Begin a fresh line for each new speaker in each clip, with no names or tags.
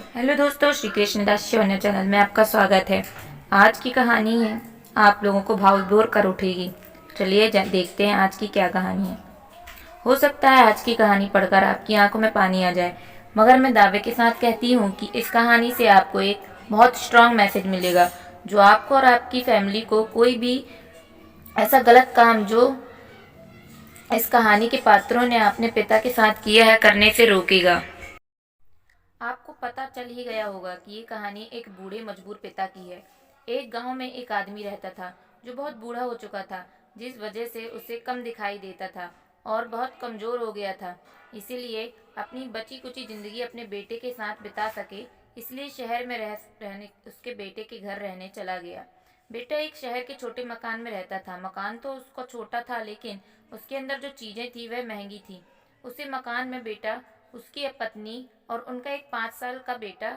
Hello दोस्तों, Shri Krishnadas Shivanya channel में आपका स्वागत है। आज की कहानी है आप लोगों को भावविभोर कर उठेगी। चलिए देखते हैं आज की क्या कहानी है। हो सकता है आज की कहानी पढ़कर आपकी आंखों में पानी आ जाए, मगर मैं दावे के साथ कहती हूँ कि इस कहानी से आपको एक बहुत स्ट्रांग मैसेज मिलेगा जो आपको और आपकी फैमिली को कोई भी ऐसा गलत काम जो इस कहानी के पात्रों ने अपने पिता के साथ किया है करने से रोकेगा। आपको पता चल ही गया होगा कि ये कहानी एक बूढ़े मजबूर पिता की है। एक गांव में एक आदमी रहता था जो बहुत बूढ़ा हो चुका था, जिस वजह से उसे कम दिखाई देता था और बहुत कमज़ोर हो गया था। इसीलिए अपनी बची कुची ज़िंदगी अपने बेटे के साथ बिता सके, इसलिए शहर में रहने उसके बेटे के घर रहने चला गया। बेटा एक शहर के छोटे मकान में रहता था। मकान तो उसका छोटा था, लेकिन उसके अंदर जो चीज़ें थी वह महंगी थी। उसे मकान में बेटा, उसकी पत्नी और उनका एक 5 साल का बेटा,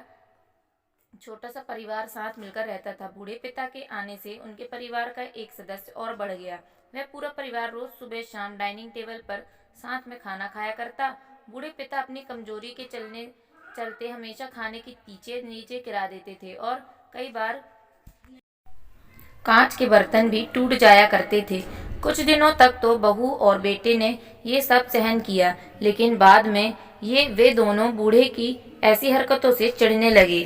छोटा सा परिवार साथ मिलकर रहता था। बूढ़े पिता के आने से उनके परिवार का एक सदस्य और बढ़ गया। वह पूरा परिवार रोज सुबह शाम डाइनिंग टेबल पर साथ में खाना खाया करता। बूढ़े पिता अपनी कमजोरी के चलते हमेशा खाने की पीछे नीचे गिरा देते थे और कई बार कांच के बर्तन भी टूट जाया करते थे। कुछ दिनों तक तो बहू और बेटे ने ये सब सहन किया, लेकिन बाद में वे दोनों बूढ़े की ऐसी हरकतों से चिढ़ने लगे।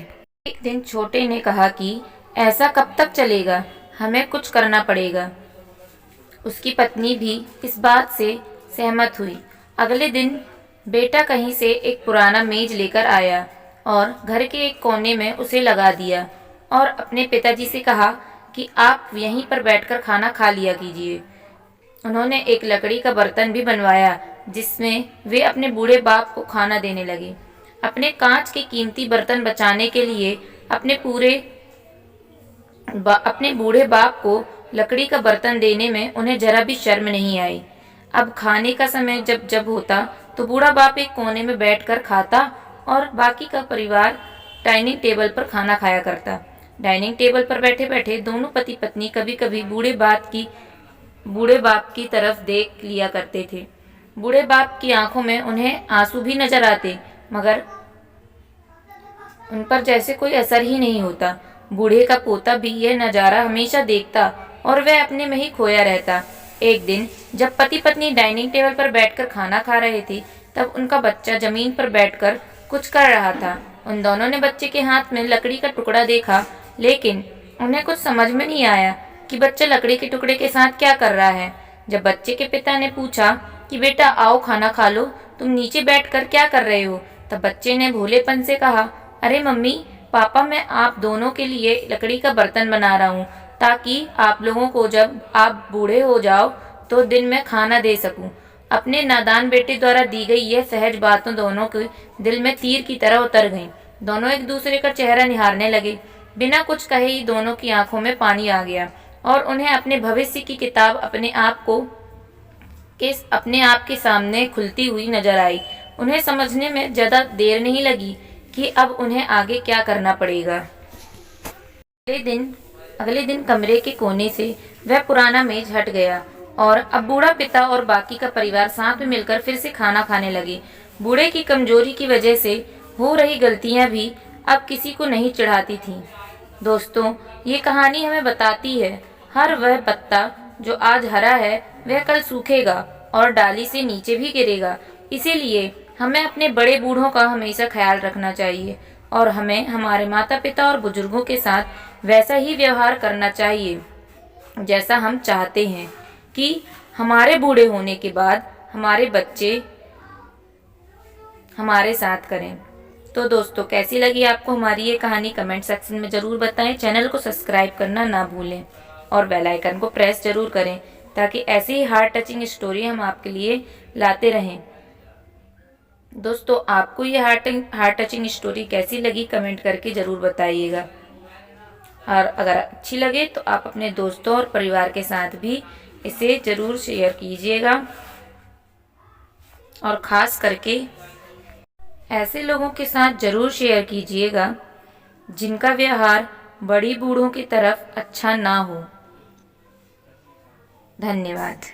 एक दिन छोटे ने कहा कि ऐसा कब तक चलेगा, हमें कुछ करना पड़ेगा। उसकी पत्नी भी इस बात से सहमत हुई। अगले दिन बेटा कहीं से एक पुराना मेज लेकर आया और घर के एक कोने में उसे लगा दिया और अपने पिताजी से कहा कि आप यहीं पर बैठकर खाना खा लिया कीजिए। उन्होंने एक लकड़ी का बर्तन भी बनवाया जिसमें वे अपने बूढ़े बाप को खाना देने लगे। अपने कांच के कीमती बर्तन बचाने के लिए अपने बूढ़े बाप को लकड़ी का बर्तन देने में उन्हें जरा भी शर्म नहीं आई। अब खाने का समय जब जब होता तो बूढ़ा बाप एक कोने में बैठकर खाता और बाकी का परिवार डाइनिंग टेबल पर खाना खाया करता। डाइनिंग टेबल पर बैठे बैठे दोनों पति पत्नी कभी कभी बूढ़े बाप की तरफ देख लिया करते थे। बूढ़े बाप की आंखों में उन्हें आंसू भी नजर आते, मगर उन पर जैसे कोई असर ही नहीं होता। बूढ़े का पोता भी यह नज़ारा हमेशा देखता और वह अपने में ही खोया रहता। एक दिन जब पति पत्नी डाइनिंग टेबल पर बैठकर खाना खा रहे थे, तब उनका बच्चा जमीन पर बैठकर कुछ कर रहा था। उन दोनों ने बच्चे के हाथ में लकड़ी का टुकड़ा देखा, लेकिन उन्हें कुछ समझ में नहीं आया कि बच्चा लकड़ी के टुकड़े के साथ क्या कर रहा है। जब बच्चे के पिता ने पूछा कि बेटा आओ खाना खा लो, तुम नीचे बैठकर क्या कर रहे हो, तब बच्चे ने भोलेपन से कहा, अरे मम्मी पापा, मैं आप दोनों के लिए लकड़ी का बर्तन बना रहा हूँ ताकि आप लोगों को जब आप बूढ़े हो जाओ तो दिन में खाना दे सकूं। अपने नादान बेटे द्वारा दी गई यह सहज बातों दोनों के दिल में तीर की तरह उतर गईं। दोनों एक दूसरे का चेहरा निहारने लगे। बिना कुछ कहे ही दोनों की आंखों में पानी आ गया और उन्हें अपने भविष्य की किताब अपने आप के सामने खुलती हुई नजर आई। उन्हें समझने में ज्यादा देर नहीं लगी कि अब उन्हें आगे क्या करना पड़ेगा। अगले दिन कमरे के कोने से वह पुराना मेज हट गया और अब बूढ़ा पिता और बाकी का परिवार साथ में मिलकर फिर से खाना खाने लगे। बूढ़े की कमजोरी की वजह से हो रही गलतियां भी अब किसी को नहीं चिढ़ाती थीं। दोस्तों, ये कहानी हमें बताती है हर वह पत्ता जो आज हरा है वह कल सूखेगा और डाली से नीचे भी गिरेगा। इसीलिए हमें अपने बड़े बूढ़ों का हमेशा ख्याल रखना चाहिए और हमें हमारे माता पिता और बुजुर्गों के साथ वैसा ही व्यवहार करना चाहिए जैसा हम चाहते हैं कि हमारे बूढ़े होने के बाद हमारे बच्चे हमारे साथ करें। तो दोस्तों, कैसी लगी आपको हमारी ये कहानी कमेंट सेक्शन में ज़रूर बताएं। चैनल को सब्सक्राइब करना ना भूलें और बेल आइकन को प्रेस जरूर करें ताकि ऐसी ही हार्ट टचिंग स्टोरी हम आपके लिए लाते रहें। दोस्तों, आपको ये हार्ट टचिंग स्टोरी कैसी लगी कमेंट करके ज़रूर बताइएगा और अगर अच्छी लगे तो आप अपने दोस्तों और परिवार के साथ भी इसे ज़रूर शेयर कीजिएगा और ख़ास करके ऐसे लोगों के साथ ज़रूर शेयर कीजिएगा जिनका व्यवहार बड़ी बूढ़ों की तरफ अच्छा ना हो। धन्यवाद।